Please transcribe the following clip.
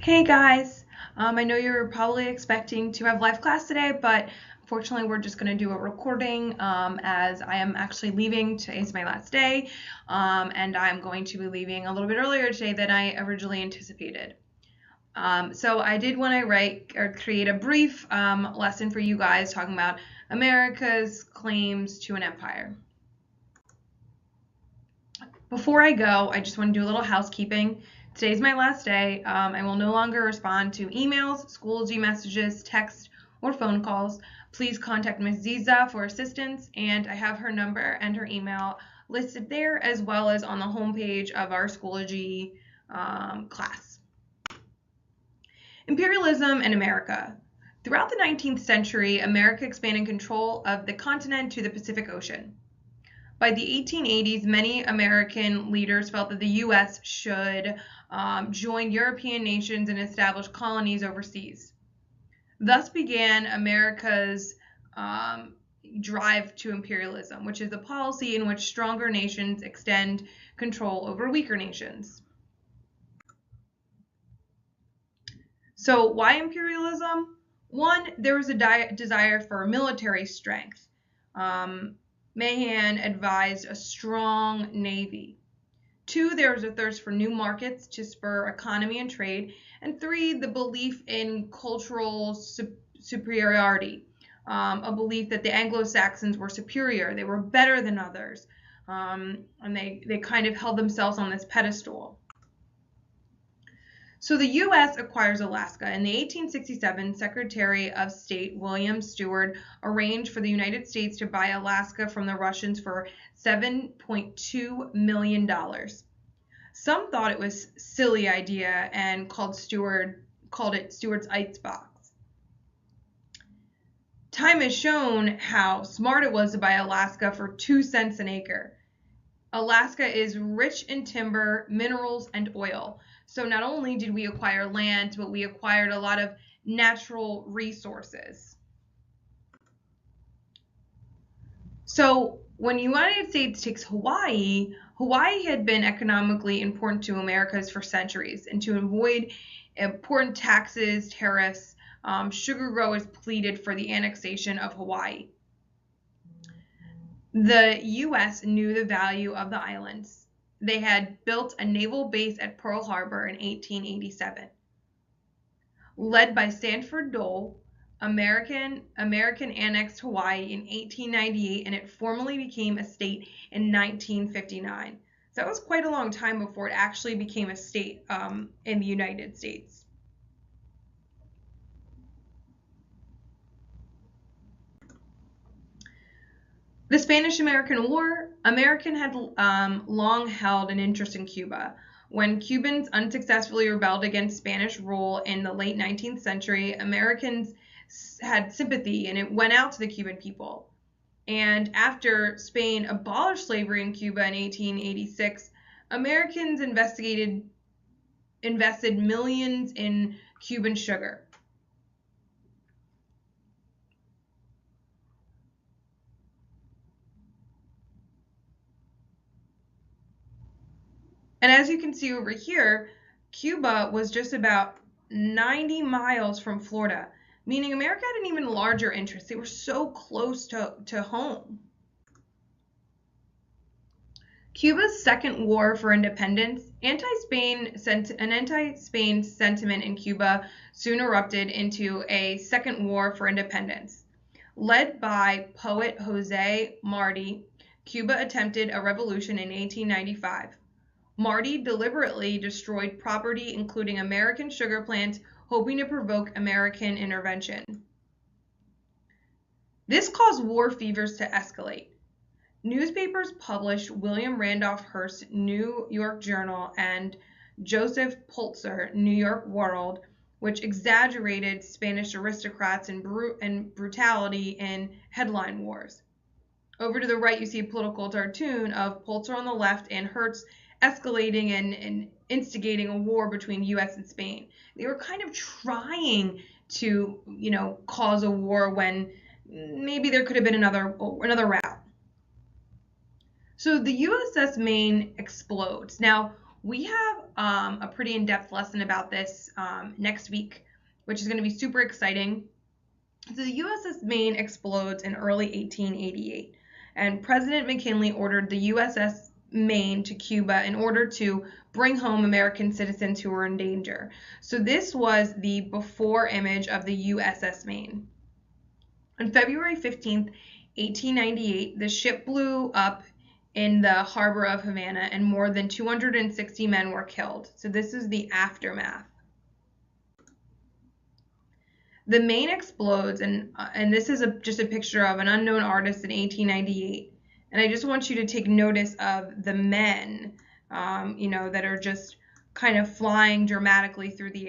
Hey guys, I know you're probably expecting to have live class today, but unfortunately we're just going to do a recording as I am actually leaving. Today's my last day, and I'm going to be leaving a little bit earlier today than I originally anticipated. So I did want to write or create a brief lesson for you guys talking about America's claims to an empire. Before I go, I just want to do a little housekeeping. Today's my last day. I will no longer respond to emails, Schoology messages, text, or phone calls. Please contact Ms. Ziza for assistance, and I have her number and her email listed there as well as on the homepage of our Schoology class. Imperialism in America. Throughout the 19th century, America expanded control of the continent to the Pacific Ocean. By the 1880s, many American leaders felt that the U.S. should join European nations and establish colonies overseas. Thus began America's drive to imperialism, which is a policy in which stronger nations extend control over weaker nations. So why imperialism? One, there was a desire for military strength. Mahan advised a strong navy. Two, there was a thirst for new markets to spur economy and trade. And three, the belief in cultural superiority, a belief that the Anglo-Saxons were superior, they were better than others, and they kind of held themselves on this pedestal. So the U.S. acquires Alaska. In the 1867, Secretary of State William Stewart arranged for the United States to buy Alaska from the Russians for $7.2 million. Some thought it was a silly idea and called it Stewart's icebox. Time has shown how smart it was to buy Alaska for 2 cents an acre. Alaska is rich in timber, minerals, and oil. So not only did we acquire land, but we acquired a lot of natural resources. So when the United States takes Hawaii, Hawaii had been economically important to Americas for centuries, and to avoid important taxes, tariffs, sugar growers pleaded for the annexation of Hawaii. The U.S. knew the value of the islands. They had built a naval base at Pearl Harbor in 1887. Led by Sanford Dole, American annexed Hawaii in 1898, and it formally became a state in 1959. So that was quite a long time before it actually became a state in the United States. The Spanish-American War. American had long held an interest in Cuba. When Cubans unsuccessfully rebelled against Spanish rule in the late 19th century, Americans had sympathy, and it went out to the Cuban people. And after Spain abolished slavery in Cuba in 1886, Americans invested millions in Cuban sugar. And as you can see over here, Cuba was just about 90 miles from Florida, meaning America had an even larger interest. They were so close to home. Cuba's second war for independence, an anti-Spain sentiment in Cuba soon erupted into a second war for independence. Led by poet Jose Marti, Cuba attempted a revolution in 1895. Marti deliberately destroyed property, including American sugar plants, hoping to provoke American intervention. This caused war fevers to escalate. Newspapers published William Randolph Hearst's New York Journal and Joseph Pulitzer New York World, which exaggerated Spanish aristocrats and brutality in headline wars. Over to the right, you see a political cartoon of Pulitzer on the left and Hearst escalating and instigating a war between U.S. and Spain. They were kind of trying to, cause a war when maybe there could have been another route. So the USS Maine explodes. Now, We have a pretty in-depth lesson about this next week, which is going to be super exciting. So the USS Maine explodes in early 1888, and President McKinley ordered the USS Maine to Cuba in order to bring home American citizens who were in danger. So this was the before image of the USS Maine. On February 15th, 1898, the ship blew up in the harbor of Havana and more than 260 men were killed. So this is the aftermath. The Maine explodes, and this is just a picture of an unknown artist in 1898. And I just want you to take notice of the men, that are just kind of flying dramatically through the air.